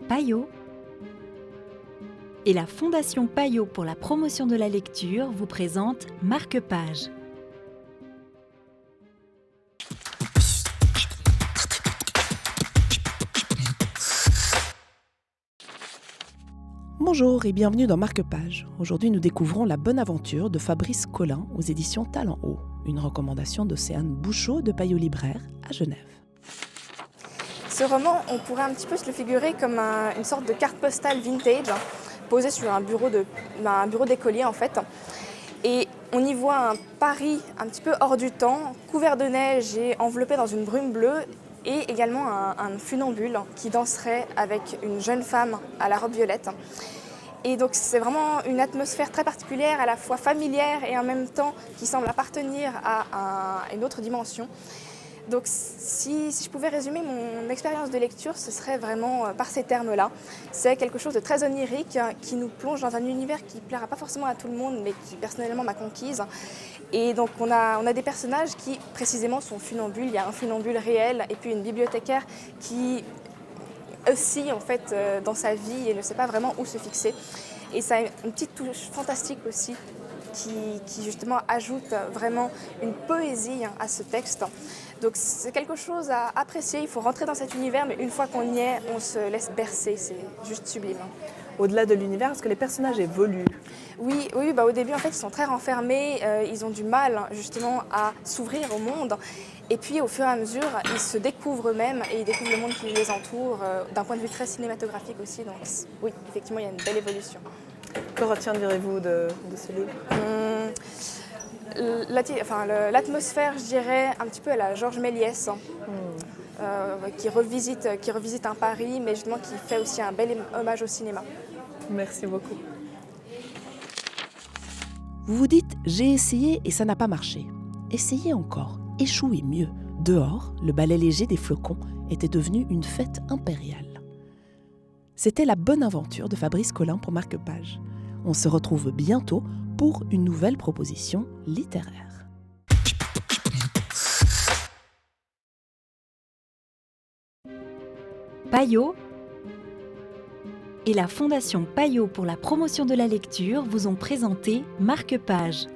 Payot et la Fondation Payot pour la promotion de la lecture vous présente Marque-Page. Bonjour et bienvenue dans Marque-Page. Aujourd'hui, nous découvrons La Bonne Aventure de Fabrice Collin aux éditions Talent Haut, une recommandation d'Océane Bouchot de Payot Libraire à Genève. Ce roman, on pourrait un petit peu se le figurer comme une sorte de carte postale vintage, posée sur un bureau d'écolier en fait. Et on y voit un Paris un petit peu hors du temps, couvert de neige et enveloppé dans une brume bleue, et également un funambule qui danserait avec une jeune femme à la robe violette. Et donc c'est vraiment une atmosphère très particulière, à la fois familière et en même temps qui semble appartenir à une autre dimension. Donc si je pouvais résumer mon expérience de lecture, ce serait vraiment par ces termes-là. C'est quelque chose de très onirique qui nous plonge dans un univers qui ne plaira pas forcément à tout le monde, mais qui personnellement m'a conquise. Et donc on a des personnages qui précisément sont funambules. Il y a un funambule réel et puis une bibliothécaire qui oscille en fait dans sa vie et ne sait pas vraiment où se fixer. Et ça a une petite touche fantastique aussi qui justement ajoute vraiment une poésie à ce texte. Donc c'est quelque chose à apprécier, il faut rentrer dans cet univers, mais une fois qu'on y est, on se laisse bercer, c'est juste sublime. Au-delà de l'univers, est-ce que les personnages évoluent ? Oui, au début en fait ils sont très renfermés, ils ont du mal justement à s'ouvrir au monde. Et puis au fur et à mesure, ils se découvrent eux-mêmes et ils découvrent le monde qui les entoure, d'un point de vue très cinématographique aussi. Donc oui, effectivement il y a une belle évolution. Que retiendrez-vous de ce livre ? L'atmosphère, je dirais, un petit peu à la Georges Méliès, qui revisite un Paris, mais justement qui fait aussi un bel hommage au cinéma. Merci beaucoup. Vous vous dites « j'ai essayé et ça n'a pas marché ». Essayez encore, échouez mieux. Dehors, le balai léger des flocons était devenu une fête impériale. C'était La Bonne Aventure de Fabrice Collin pour Marque-Page. On se retrouve bientôt pour une nouvelle proposition littéraire. Payot et la Fondation Payot pour la promotion de la lecture vous ont présenté Marque-Page.